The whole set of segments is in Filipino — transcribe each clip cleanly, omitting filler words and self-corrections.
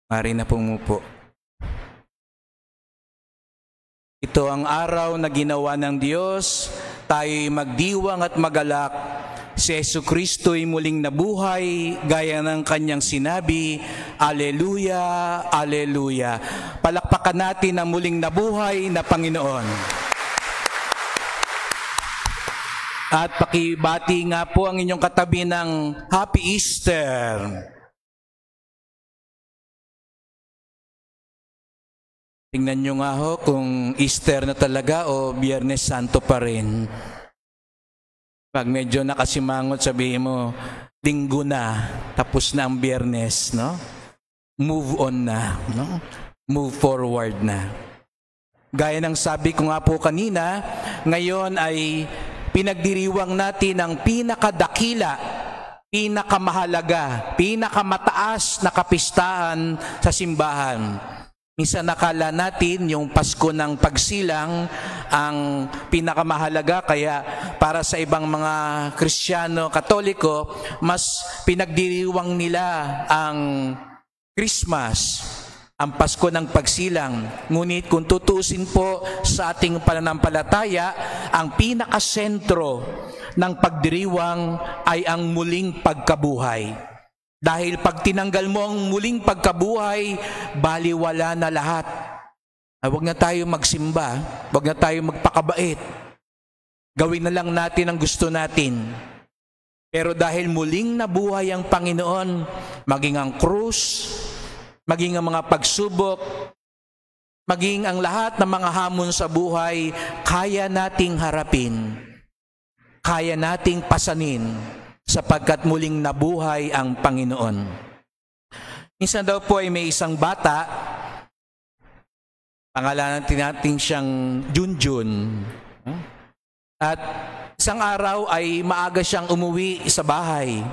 Mari na pumupo. Ito ang araw na ginawa ng Diyos, tayo'y magdiwang at magalak. Si Jesucristo'y muling nabuhay, gaya ng kanyang sinabi, Alleluia, Alleluia. Palakpakan natin ang muling nabuhay na Panginoon. At pakibati nga po ang inyong katabi ng Happy Easter. Tingnan nyo nga ho kung Easter na talaga o Biyernes Santo pa rin. Pag medyo nakasimangot, sabihin mo, Linggo na, tapos na ang Biyernes, no? Move on na, no? Move forward na. Gaya ng sabi ko nga po kanina, ngayon ay pinagdiriwang natin ang pinakadakila, pinakamahalaga, pinakamataas na kapistahan sa simbahan. Minsan nakala natin yung Pasko ng Pagsilang ang pinakamahalaga, kaya para sa ibang mga Kristiyano, Katoliko, mas pinagdiriwang nila ang Christmas, ang Pasko ng Pagsilang. Ngunit kung tutuusin po sa ating pananampalataya, ang pinakasentro ng pagdiriwang ay ang muling pagkabuhay. Dahil pag tinanggal mo ang muling pagkabuhay, baliwala na lahat. Huwag na tayo magsimba, huwag na tayo magpakabait. Gawin na lang natin ang gusto natin. Pero dahil muling nabuhay ang Panginoon, maging ang krus, maging ang mga pagsubok, maging ang lahat ng mga hamon sa buhay, kaya nating harapin, kaya nating pasanin, sapagkat muling nabuhay ang Panginoon. Minsan daw po ay may isang bata, pangalanan natin siyang Junjun. At isang araw ay maaga siyang umuwi sa bahay.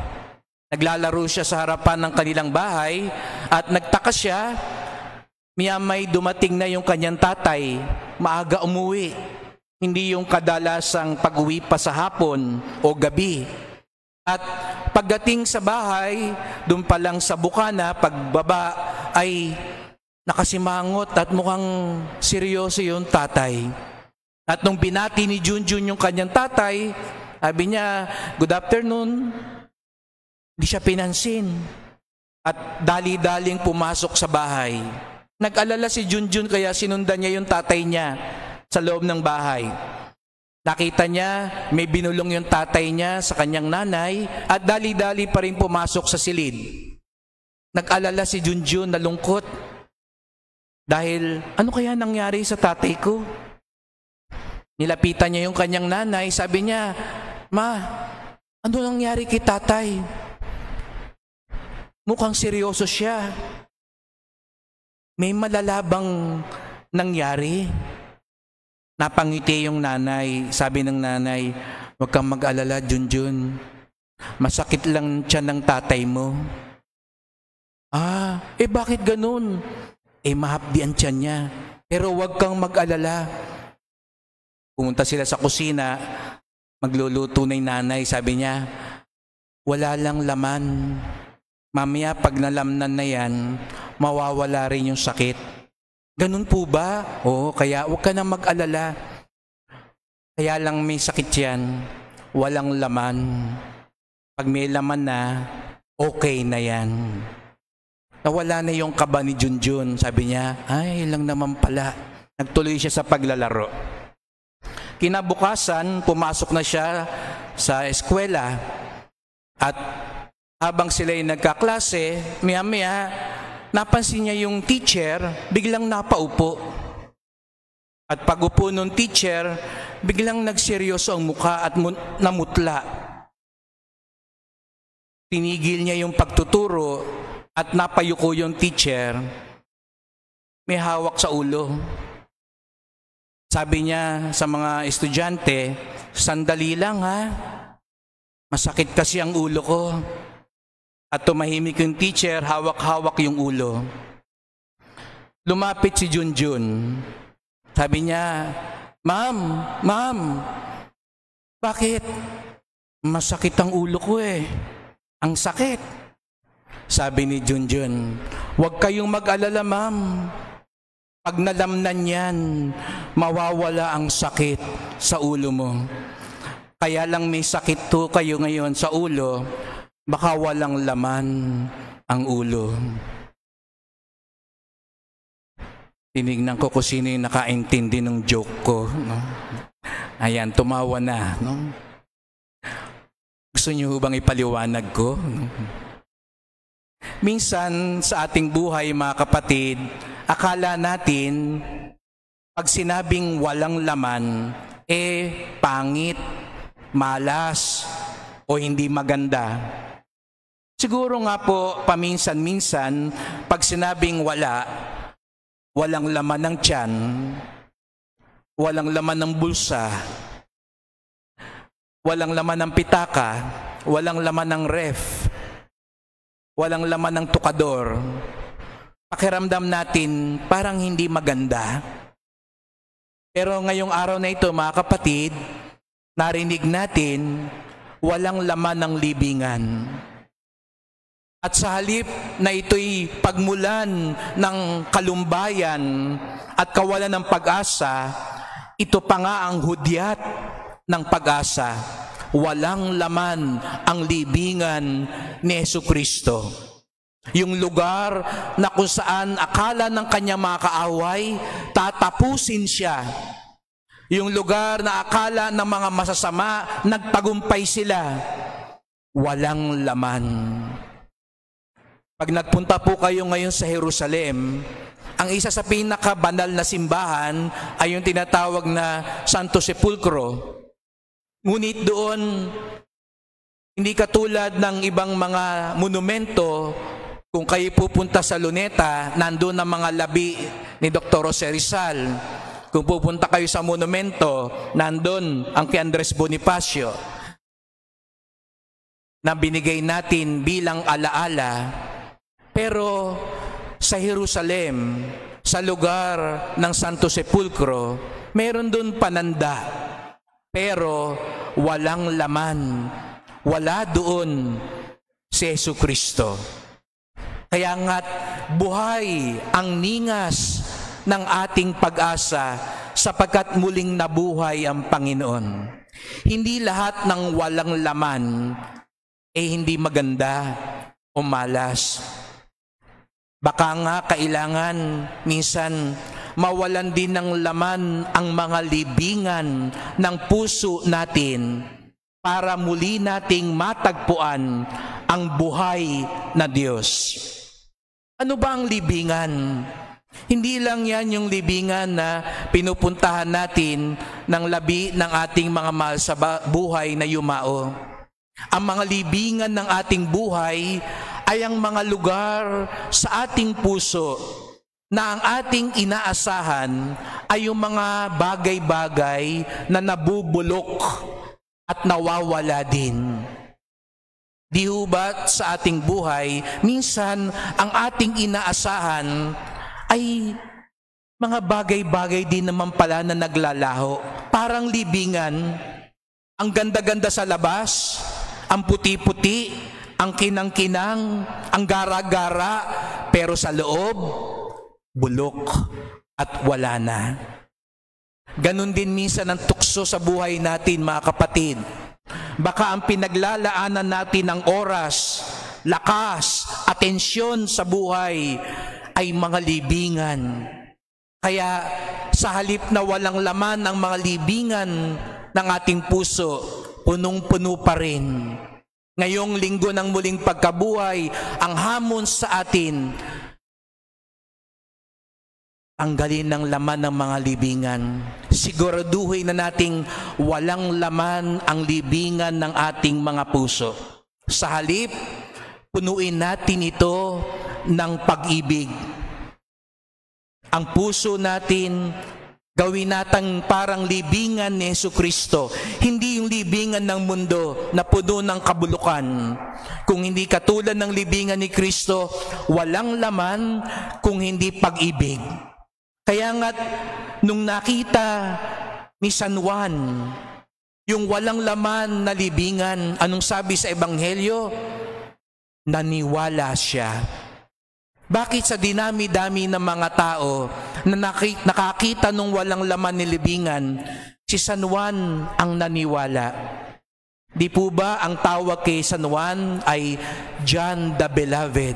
Naglalaro siya sa harapan ng kanilang bahay at nagtaka siya, miyamay dumating na yung kanyang tatay, maaga umuwi. Hindi yung kadalasang pag-uwi pa sa hapon o gabi. At pagdating sa bahay, doon pa lang sa bukana, pagbaba ay nakasimangot at mukhang seryoso yung tatay. At nung binati ni Junjun yung kanyang tatay, sabi niya, "Good afternoon." Hindi siya pinansin. At dali-daling pumasok sa bahay. Nag-alala si Junjun kaya sinundan niya yung tatay niya sa loob ng bahay. Nakita niya, may binulong yung tatay niya sa kanyang nanay at dali-dali pa rin pumasok sa silid. Nag-alala si Junjun, nalungkot. Dahil, ano kaya nangyari sa tatay ko? Nilapitan niya yung kanyang nanay, sabi niya, "Ma, ano nangyari kay tatay? Mukhang seryoso siya. May malalabang nangyari." Napangiti yung nanay. Sabi ng nanay, "Huwag kang mag-alala, Junjun. Masakit lang tiyan ng tatay mo." Bakit ganun? Mahapdi ang tiyan niya. Pero huwag kang mag-alala. Pumunta sila sa kusina. Magluluto na yung nanay. Sabi niya, "Wala lang laman. Mamaya pag nalamnan na yan, mawawala rin yung sakit." Ganun po ba? Oo, kaya huwag ka na mag-alala. Kaya lang may sakit yan, walang laman. Pag may laman na, okay na yan. Nawala na yung kaba ni Junjun. Sabi niya, "Ay, lang naman pala." Nagtuloy siya sa paglalaro. Kinabukasan, pumasok na siya sa eskwela. At habang sila'y nagkaklase, maya-maya, napansin niya yung teacher, biglang napaupo. At pag-upo ng teacher, biglang nagseryoso ang mukha at namutla. Tinigil niya yung pagtuturo at napayuko yung teacher. May hawak sa ulo. Sabi niya sa mga estudyante, "Sandali lang ha. Masakit kasi ang ulo ko." At tumahimik yung teacher, hawak-hawak yung ulo. Lumapit si Junjun. Sabi niya, Ma'am, bakit? Masakit ang ulo ko eh. Ang sakit." Sabi ni Junjun, Huwag kayong mag-alala, ma'am. Pag nalamnan yan, mawawala ang sakit sa ulo mo. Kaya lang may sakit to kayo ngayon sa ulo, baka walang laman ang ulo. Tinignan ko kung sino yung nakaintindi ng joke ko. No? Ayan, tumawa na. No? Gusto niyo bang ipaliwanag ko? No? Minsan sa ating buhay, mga kapatid, akala natin pag sinabing walang laman, pangit, malas, o hindi maganda. Siguro nga po, paminsan-minsan, pag sinabing walang laman ng tiyan, walang laman ng bulsa, walang laman ng pitaka, walang laman ng ref, walang laman ng tukador, pakiramdam natin parang hindi maganda. Pero ngayong araw na ito, mga kapatid, narinig natin walang laman ng libingan. At sa halip na ito'y pagmulan ng kalumbayan at kawalan ng pag-asa, ito pa nga ang hudyat ng pag-asa. Walang laman ang libingan ni Jesucristo. Yung lugar na kung saan akala ng kanyang mga kaaway, tatapusin siya. Yung lugar na akala ng mga masasama, nagtagumpay sila. Walang laman. Pag nagpunta po kayo ngayon sa Jerusalem, ang isa sa pinakabanal na simbahan ay yung tinatawag na Santo Sepulcro. Ngunit doon, hindi katulad ng ibang mga monumento, kung kayo pupunta sa Luneta, nandun ang mga labi ni Dr. Jose Rizal. Kung pupunta kayo sa monumento, nandun ang kay Andres Bonifacio na binigay natin bilang alaala. Pero sa Jerusalem, sa lugar ng Santo Sepulcro, meron doon pananda. Pero walang laman. Wala doon si Jesucristo. Kaya nga't buhay ang ningas ng ating pag-asa sapagkat muling nabuhay ang Panginoon. Hindi lahat ng walang laman hindi maganda o malas. Baka nga kailangan minsan mawalan din ng laman ang mga libingan ng puso natin para muli nating matagpuan ang buhay na Diyos. Ano ba ang libingan? Hindi lang yan yung libingan na pinupuntahan natin ng labi ng ating mga mahal sa buhay na yumao. Ang mga libingan ng ating buhay ay ang mga lugar sa ating puso na ang ating inaasahan ay yung mga bagay-bagay na nabubulok at nawawala din. Di ho ba sa ating buhay, minsan ang ating inaasahan ay mga bagay-bagay din naman pala na naglalaho. Parang libingan, ang ganda-ganda sa labas, ang puti-puti, ang kinang-kinang, ang gara-gara, pero sa loob, bulok at wala na. Ganon din minsan ang tukso sa buhay natin, mga kapatid. Baka ang pinaglalaanan natin ng oras, lakas, atensyon sa buhay ay mga libingan. Kaya sa halip na walang laman ang mga libingan ng ating puso, punong-puno pa rin. Ngayong linggo ng muling pagkabuhay, ang hamon sa atin, tanggalin ng laman ng mga libingan. Siguraduhin na nating walang laman ang libingan ng ating mga puso. Sa halip, punuin natin ito ng pag-ibig. Ang puso natin, gawin natin parang libingan ni Jesucristo. Hindi yung libingan ng mundo na puno ng kabulukan. Kung hindi katulad ng libingan ni Kristo, walang laman kung hindi pag-ibig. Kaya nga't nung nakita ni San Juan yung walang laman na libingan, anong sabi sa Ebanghelyo? Naniwala siya. Bakit sa dinami-dami ng mga tao na nakakita nung walang laman ni libingan, si San Juan ang naniwala? Di po ba ang tawag kay San Juan ay John the Beloved?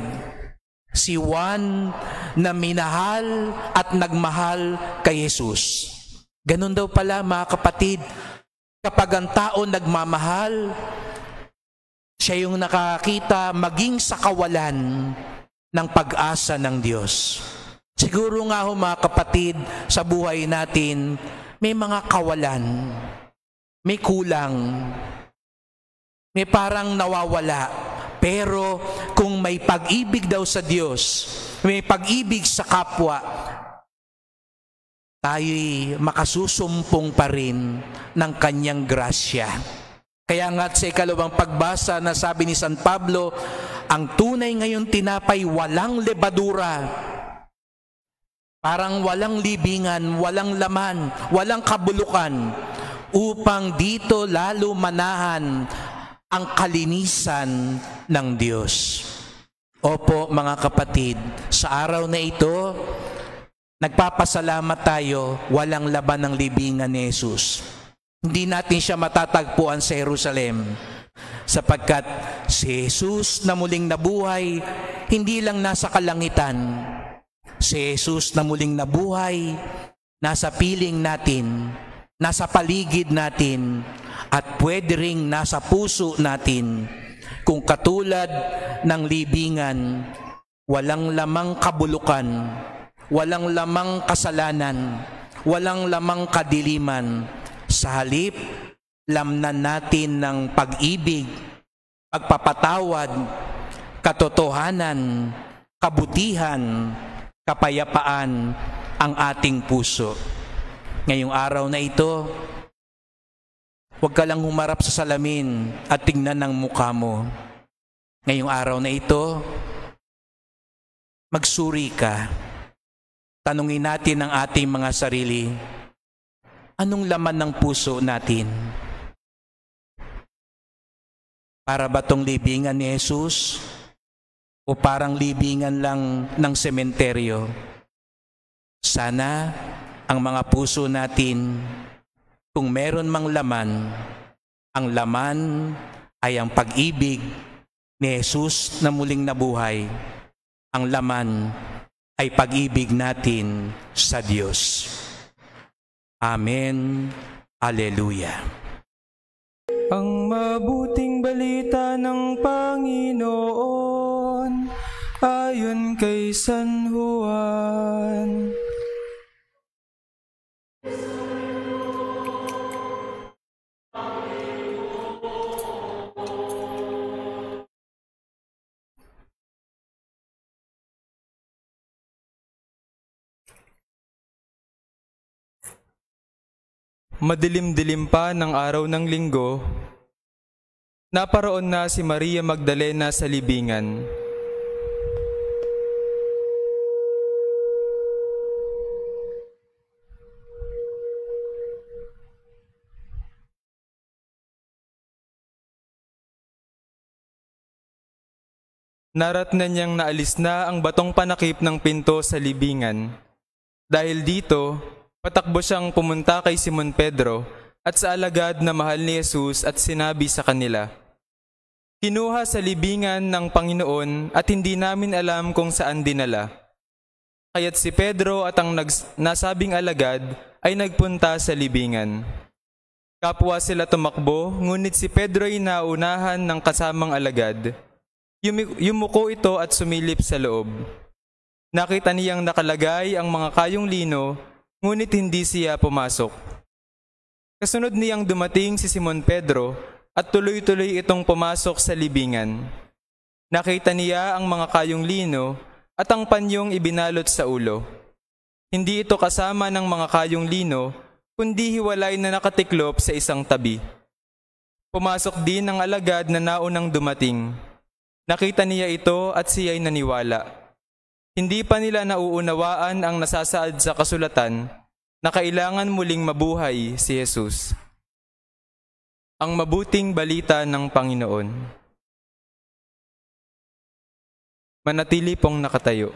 Si Juan na minahal at nagmahal kay Jesus. Ganun daw pala mga kapatid, kapag ang tao nagmamahal, siya yung nakakita maging sa kawalan ng pag-asa ng Diyos. Siguro nga ho mga kapatid, sa buhay natin, may mga kawalan, may kulang, may parang nawawala. Pero kung may pag-ibig daw sa Diyos, may pag-ibig sa kapwa, tayo'y makasusumpong pa rin ng kanyang grasya. Kaya nga sa ikalawang pagbasa na sabi ni San Pablo, ang tunay ngayon tinapay walang lebadura, parang walang libingan, walang laman, walang kabulukan, upang dito lalo manahan ang kalinisan ng Diyos. Opo mga kapatid, sa araw na ito, nagpapasalamat tayo, walang laban ng libingan ni Jesus. Hindi natin siya matatagpuan sa Jerusalem, sapagkat si Jesus na muling nabuhay, hindi lang nasa kalangitan. Si Jesus na muling nabuhay, nasa piling natin, nasa paligid natin, at pwede ring nasa puso natin. Kung katulad ng libingan, walang lamang kabulukan, walang lamang kasalanan, walang lamang kadiliman. Sa halip, lamnan natin ng pag-ibig, pagpapatawad, katotohanan, kabutihan, kapayapaan ang ating puso. Ngayong araw na ito, huwag ka lang humarap sa salamin at tingnan ng mukha mo. Ngayong araw na ito, magsuri ka. Tanungin natin ang ating mga sarili, anong laman ng puso natin? Para ba tong libingan ni Jesus? O parang libingan lang ng sementeryo? Sana ang mga puso natin, kung meron mang laman, ang laman ay ang pag-ibig ni Jesus na muling nabuhay. Ang laman ay pag-ibig natin sa Diyos. Amen. Alleluia. Ang mabuting balita ng Panginoon ayon kay San Juan. Madilim-dilim pa ng araw ng linggo, naparoon na si Maria Magdalena sa libingan. Naratnan niyang naalis na ang batong panakip ng pinto sa libingan. Dahil dito, patakbo siyang pumunta kay Simon Pedro at sa alagad na mahal ni Jesus at sinabi sa kanila, "Kinuha sa libingan ng Panginoon at hindi namin alam kung saan dinala." Kaya't si Pedro at ang nasabing alagad ay nagpunta sa libingan. Kapwa sila tumakbo, ngunit si Pedro ay naunahan ng kasamang alagad. Yumuko ito at sumilip sa loob. Nakita niyang nakalagay ang mga kayong lino, ngunit hindi siya pumasok. Kasunod niyang dumating si Simon Pedro at tuloy-tuloy itong pumasok sa libingan. Nakita niya ang mga kayong lino at ang panyong ibinalot sa ulo. Hindi ito kasama ng mga kayong lino, kundi hiwalay na nakatiklop sa isang tabi. Pumasok din ang alagad na naunang dumating. Nakita niya ito at siya'y naniwala. Hindi pa nila nauunawaan ang nasasaad sa kasulatan na kailangan muling mabuhay si Jesus. Ang mabuting balita ng Panginoon. Manatili pong nakatayo.